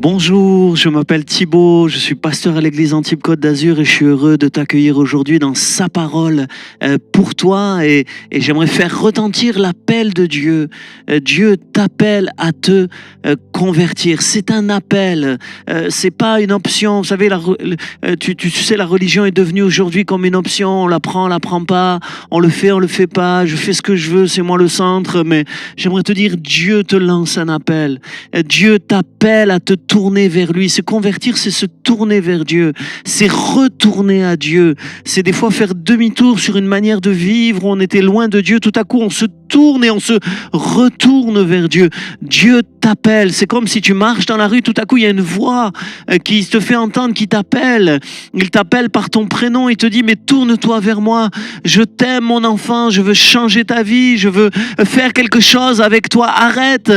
Bonjour, je m'appelle Thibaut, je suis pasteur à l'église Antibes-Côte d'Azur et je suis heureux de t'accueillir aujourd'hui dans sa parole pour toi et j'aimerais faire retentir l'appel de Dieu. Dieu t'appelle à te convertir. C'est un appel, c'est pas une option. Vous savez, tu sais, la religion est devenue aujourd'hui comme une option. On la prend pas, on le fait pas, je fais ce que je veux, c'est moi le centre. Mais j'aimerais te dire, Dieu te lance un appel. Dieu t'appelle à te tourner vers lui. Se convertir, c'est se tourner vers Dieu. C'est retourner à Dieu. C'est des fois faire demi-tour sur une manière de vivre où on était loin de Dieu. Tout à coup, on se tourne et on se retourne vers Dieu. Dieu t'appelle. C'est comme si tu marches dans la rue, tout à coup, il y a une voix qui te fait entendre, qui t'appelle. Il t'appelle par ton prénom. Il te dit, mais tourne-toi vers moi. Je t'aime, mon enfant. Je veux changer ta vie. Je veux faire quelque chose avec toi. Arrête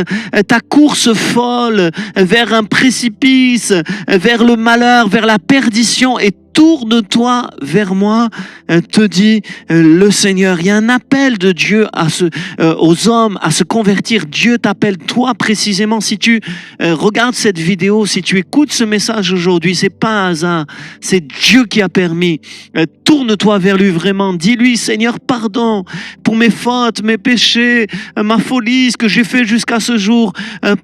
ta course folle vers un précipice, vers le malheur, vers la perdition et tourne-toi vers moi, te dit le Seigneur. Il y a un appel de Dieu aux hommes à se convertir. Dieu t'appelle, toi précisément. Si tu regardes cette vidéo, si tu écoutes ce message aujourd'hui, c'est pas un hasard, c'est Dieu qui a permis. Tourne-toi vers lui vraiment. Dis-lui, Seigneur, pardon pour mes fautes, mes péchés, ma folie, ce que j'ai fait jusqu'à ce jour.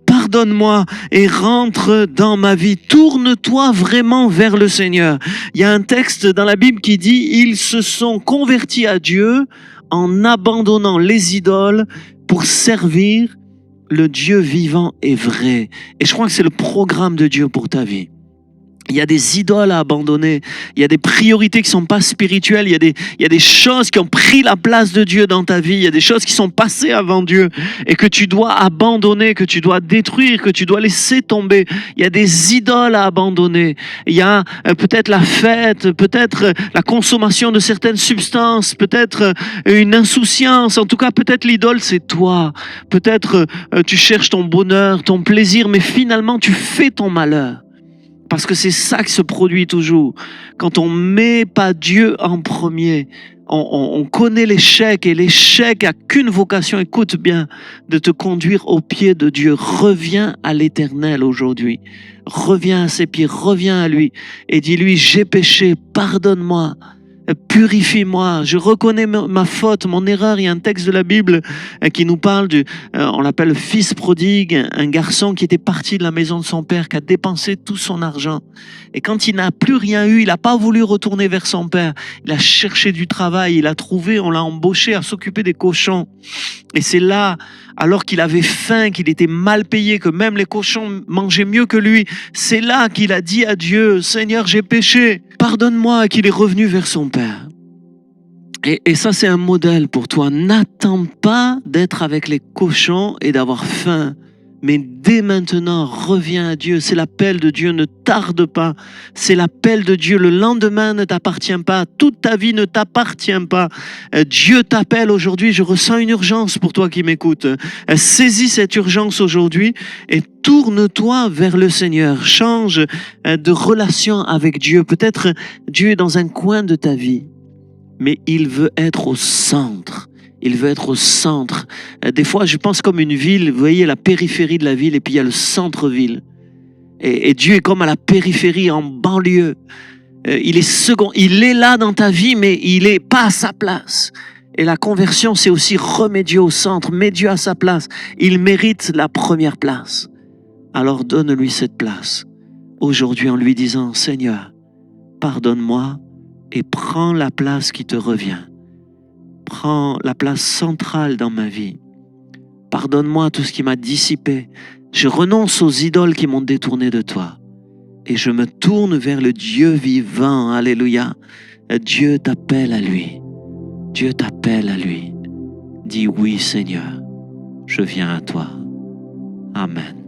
Pardonne-moi et rentre dans ma vie. Tourne-toi vraiment vers le Seigneur. Il y a un texte dans la Bible qui dit « Ils se sont convertis à Dieu en abandonnant les idoles pour servir le Dieu vivant et vrai. » Et je crois que c'est le programme de Dieu pour ta vie. Il y a des idoles à abandonner, il y a des priorités qui ne sont pas spirituelles, il y a des choses qui ont pris la place de Dieu dans ta vie, il y a des choses qui sont passées avant Dieu et que tu dois abandonner, que tu dois détruire, que tu dois laisser tomber. Il y a des idoles à abandonner. Il y a peut-être la fête, peut-être la consommation de certaines substances, peut-être une insouciance, en tout cas peut-être l'idole c'est toi. Peut-être tu cherches ton bonheur, ton plaisir, mais finalement tu fais ton malheur. Parce que c'est ça qui se produit toujours. Quand on met pas Dieu en premier, on connaît l'échec et l'échec a qu'une vocation, écoute bien, de te conduire aux pieds de Dieu. Reviens à l'Éternel aujourd'hui. Reviens à ses pieds, reviens à lui et dis-lui, j'ai péché, pardonne-moi. Purifie-moi, je reconnais ma faute, mon erreur. Il y a un texte de la Bible qui nous parle on l'appelle le fils prodigue, un garçon qui était parti de la maison de son père, qui a dépensé tout son argent. Et quand il n'a plus rien eu, il n'a pas voulu retourner vers son père. Il a cherché du travail, il a trouvé, on l'a embauché à s'occuper des cochons. Et c'est là, alors qu'il avait faim, qu'il était mal payé, que même les cochons mangeaient mieux que lui, c'est là qu'il a dit à Dieu, Seigneur, j'ai péché, pardonne-moi, et qu'il est revenu vers son Père. Et ça, c'est un modèle pour toi. N'attends pas d'être avec les cochons et d'avoir faim. Mais dès maintenant, reviens à Dieu. C'est l'appel de Dieu, ne tarde pas. C'est l'appel de Dieu. Le lendemain ne t'appartient pas. Toute ta vie ne t'appartient pas. Dieu t'appelle aujourd'hui. Je ressens une urgence pour toi qui m'écoutes. Saisis cette urgence aujourd'hui et tourne-toi vers le Seigneur. Change de relation avec Dieu. Peut-être Dieu est dans un coin de ta vie, mais il veut être au centre. Il veut être au centre. Des fois, je pense comme une ville. Vous voyez la périphérie de la ville et puis il y a le centre-ville. Et Dieu est comme à la périphérie, en banlieue. Il est second. Il est là dans ta vie, mais il n'est pas à sa place. Et la conversion, c'est aussi remettre Dieu au centre, mets Dieu à sa place. Il mérite la première place. Alors donne-lui cette place. Aujourd'hui, en lui disant, Seigneur, pardonne-moi et prends la place qui te revient. Prends la place centrale dans ma vie. Pardonne-moi tout ce qui m'a dissipé. Je renonce aux idoles qui m'ont détourné de toi. Et je me tourne vers le Dieu vivant. Alléluia. Dieu t'appelle à lui. Dieu t'appelle à lui. Dis oui, Seigneur. Je viens à toi. Amen.